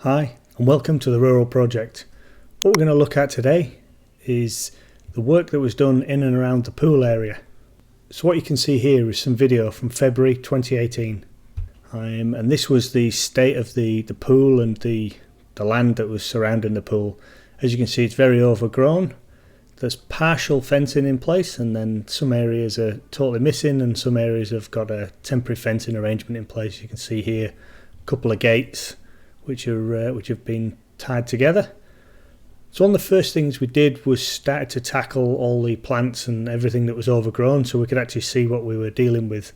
Hi and welcome to the Rural Project. What we're going to look at today is the work that was done in and around the pool area. So what you can see here is some video from February 2018 and this was the state of the pool and the land that was surrounding the pool. As you can see, it's very overgrown. There's partial fencing in place, and then some areas are totally missing and some areas have got a temporary fencing arrangement in place. You can see here a couple of gates which have been tied together. So one of the first things we did was started to tackle all the plants and everything that was overgrown so we could actually see what we were dealing with.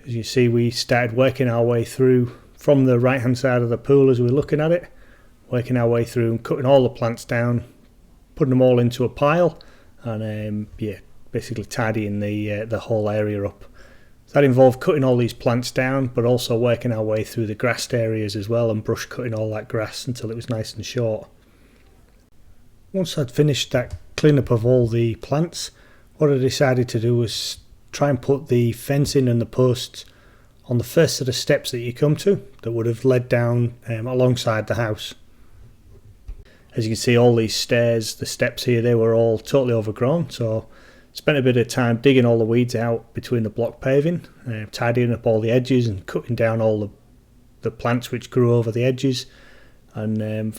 As you see, we started working our way through from the right hand side of the pool as we were looking at it, working our way through and cutting all the plants down, putting them all into a pile, and basically tidying the whole area up. That involved cutting all these plants down, but also working our way through the grassed areas as well and brush cutting all that grass until it was nice and short. Once I'd finished that cleanup of all the plants, what I decided to do was try and put the fencing and the posts on the first set of steps that you come to that would have led down alongside the house. As you can see, all these stairs, the steps here, they were all totally overgrown, so spent a bit of time digging all the weeds out between the block paving, tidying up all the edges and cutting down all the plants which grew over the edges, and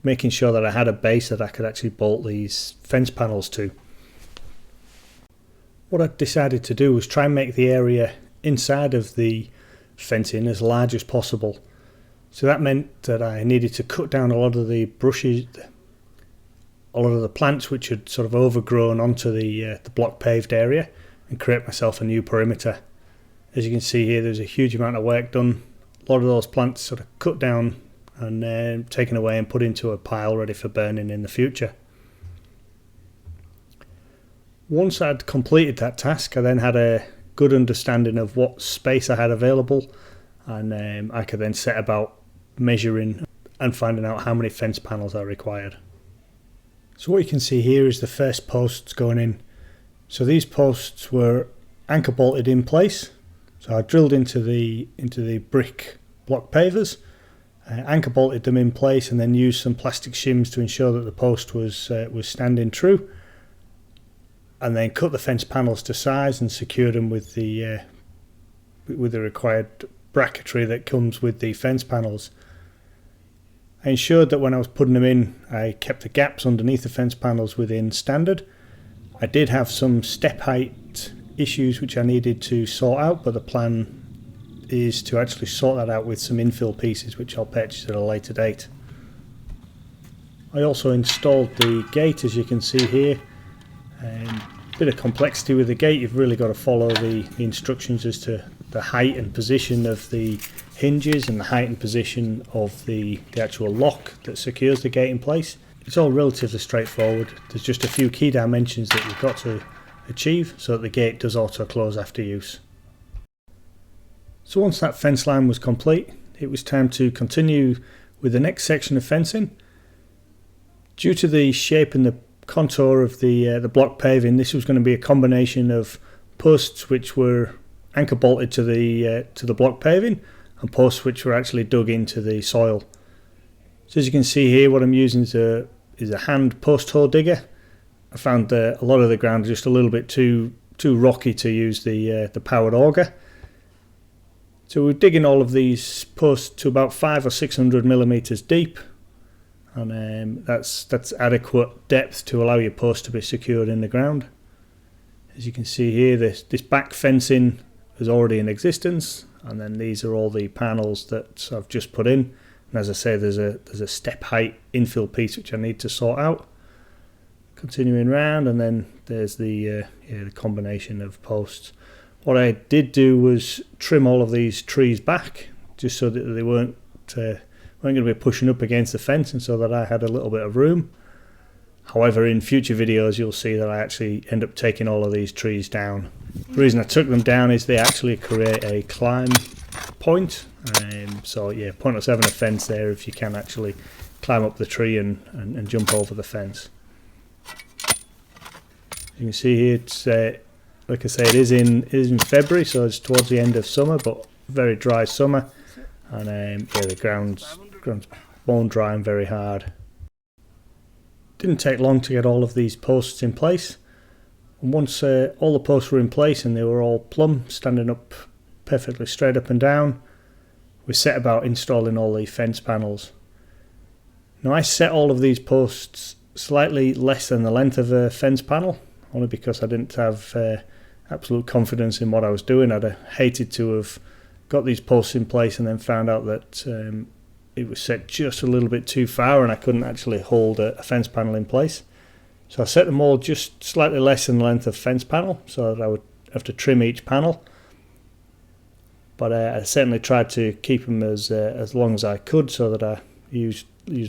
making sure that I had a base that I could actually bolt these fence panels to. What I decided to do was try and make the area inside of the fencing as large as possible. So that meant that I needed to cut down a lot of the brushes, a lot of the plants which had sort of overgrown onto the block paved area, and create myself a new perimeter. As you can see here, there's a huge amount of work done. A lot of those plants sort of cut down and taken away and put into a pile ready for burning in the future. Once I'd completed that task, I then had a good understanding of what space I had available, and I could then set about measuring and finding out how many fence panels I required. So what you can see here is the first posts going in. So these posts were anchor bolted in place. So I drilled into the brick block pavers, anchor bolted them in place, and then used some plastic shims to ensure that the post was standing true. And then cut the fence panels to size and secured them with the required bracketry that comes with the fence panels. I ensured that when I was putting them in, I kept the gaps underneath the fence panels within standard. I did have some step height issues which I needed to sort out, but the plan is to actually sort that out with some infill pieces which I'll purchase at a later date. I also installed the gate, as you can see here. Bit of complexity with the gate. You've really got to follow the instructions as to the height and position of the hinges and the height and position of the actual lock that secures the gate in place. It's all relatively straightforward. There's just a few key dimensions that you've got to achieve so that the gate does auto close after use. So once that fence line was complete, it was time to continue with the next section of fencing. Due to the shape and the contour of the block paving, this was going to be a combination of posts which were anchor bolted to the block paving and posts which were actually dug into the soil. So as you can see here, what I'm using is a hand post hole digger. I found a lot of the ground just a little bit too rocky to use the powered auger. So we're digging all of these posts to about 500 or 600 millimeters deep, and that's adequate depth to allow your post to be secured in the ground. As you can see here, this back fencing is already in existence, and then these are all the panels that I've just put in. And as I say, there's a step height infill piece which I need to sort out. Continuing round, and then there's the combination of posts. What I did do was trim all of these trees back, just so that they weren't going to be pushing up against the fence, and so that I had a little bit of room. However, in future videos you'll see that I actually end up taking all of these trees down. The reason I took them down is they actually create a climb point, so yeah, pointless having a fence there if you can actually climb up the tree and jump over the fence. You can see here, it's like I say, it is in February, so it's towards the end of summer, but very dry summer, and the ground's ground's bone dry and very hard. Didn't take long to get all of these posts in place. And once all the posts were in place and they were all plumb, standing up perfectly straight up and down, we set about installing all the fence panels. Now I set all of these posts slightly less than the length of a fence panel, only because I didn't have absolute confidence in what I was doing. I'd have hated to have got these posts in place and then found out that it was set just a little bit too far and I couldn't actually hold a fence panel in place. So I set them all just slightly less than the length of fence panel so that I would have to trim each panel. But I certainly tried to keep them as long as I could so that I used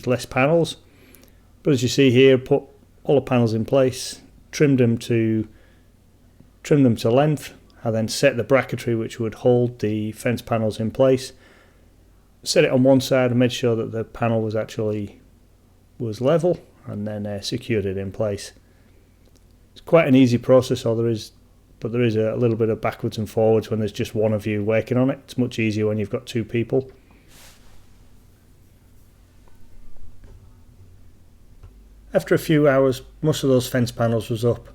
less panels. But as you see here, put all the panels in place, trimmed them to length. I then set the bracketry which would hold the fence panels in place. Set it on one side and made sure that the panel was level, and then secured it in place. It's quite an easy process, but there is a little bit of backwards and forwards when there's just one of you working on it. It's much easier when you've got two people. After a few hours, most of those fence panels was up.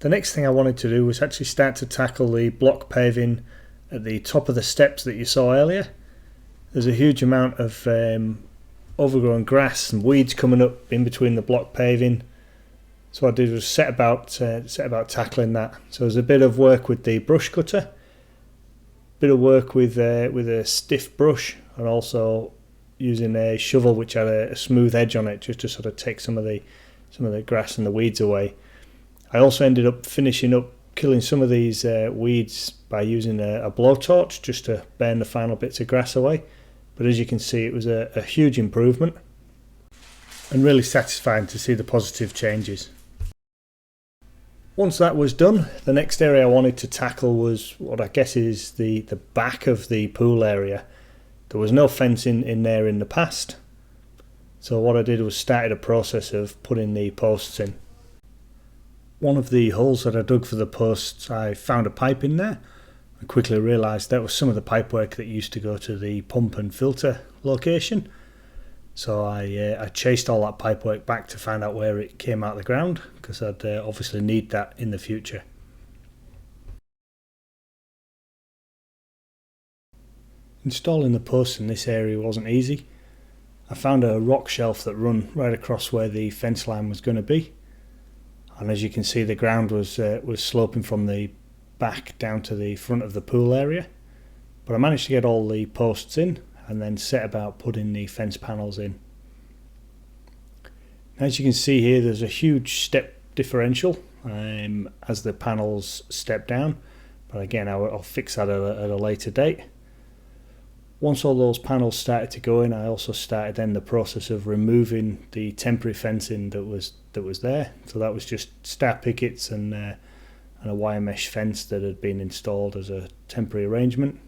The next thing I wanted to do was actually start to tackle the block paving at the top of the steps that you saw earlier. There's a huge amount of overgrown grass and weeds coming up in between the block paving. So what I did was set about tackling that. So there's a bit of work with the brush cutter, a bit of work with a stiff brush, and also using a shovel which had a smooth edge on it just to sort of take some of the grass and the weeds away. I also ended up finishing up killing some of these weeds by using a blowtorch just to burn the final bits of grass away. But as you can see, it was a huge improvement and really satisfying to see the positive changes. Once that was done, the next area I wanted to tackle was what I guess is the back of the pool area. There was no fencing in there in the past, so what I did was started a process of putting the posts in. One of the holes that I dug for the posts, I found a pipe in there. I quickly realised that was some of the pipework that used to go to the pump and filter location. So I chased all that pipework back to find out where it came out of the ground, because I'd obviously need that in the future. Installing the posts in this area wasn't easy. I found a rock shelf that run right across where the fence line was going to be. And as you can see, the ground was sloping from the back down to the front of the pool area. But I managed to get all the posts in and then set about putting the fence panels in. As you can see here, there's a huge step differential as the panels step down. But again, I'll fix that at a later date. Once all those panels started to go in, I also started then the process of removing the temporary fencing that was there. So that was just star pickets and a wire mesh fence that had been installed as a temporary arrangement.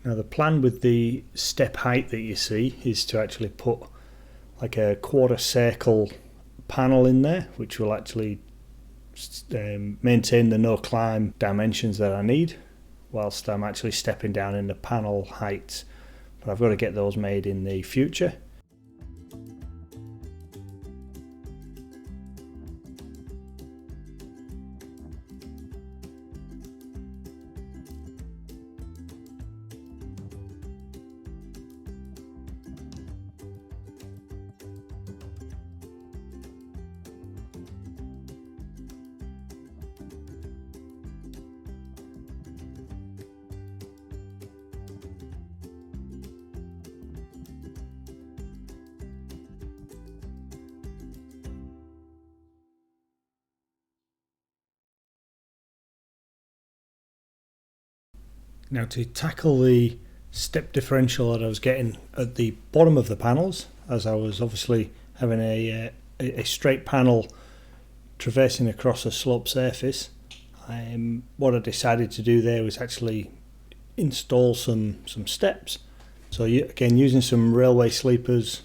Now the plan with the step height that you see is to actually put like a quarter circle panel in there, which will actually maintain the no climb dimensions that I need whilst I'm actually stepping down in the panel heights. But I've got to get those made in the future. Now to tackle the step differential that I was getting at the bottom of the panels, as I was obviously having a straight panel traversing across a sloped surface, what I decided to do there was actually install some steps. So again, using some railway sleepers,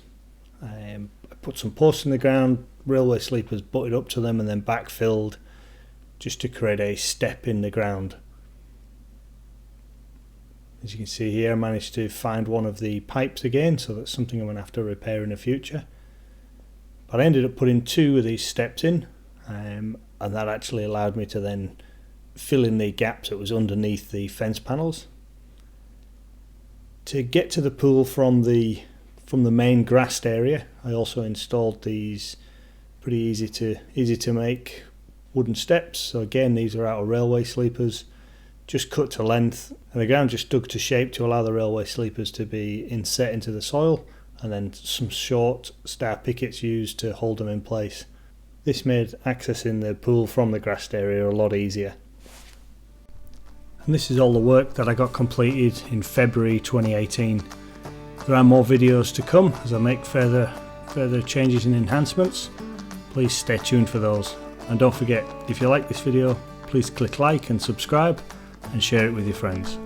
I put some posts in the ground, railway sleepers butted up to them and then backfilled just to create a step in the ground. As you can see here, I managed to find one of the pipes again, so that's something I'm going to have to repair in the future. But I ended up putting 2 of these steps in, and that actually allowed me to then fill in the gaps that was underneath the fence panels. To get to the pool from the main grassed area, I also installed these pretty easy to make wooden steps. So again, these are out of railway sleepers, just cut to length, and the ground just dug to shape to allow the railway sleepers to be inset into the soil, and then some short star pickets used to hold them in place. This made accessing the pool from the grassed area a lot easier. And this is all the work that I got completed in February 2018. There are more videos to come as I make further changes and enhancements. Please stay tuned for those. And don't forget, if you like this video, please click like and subscribe and share it with your friends.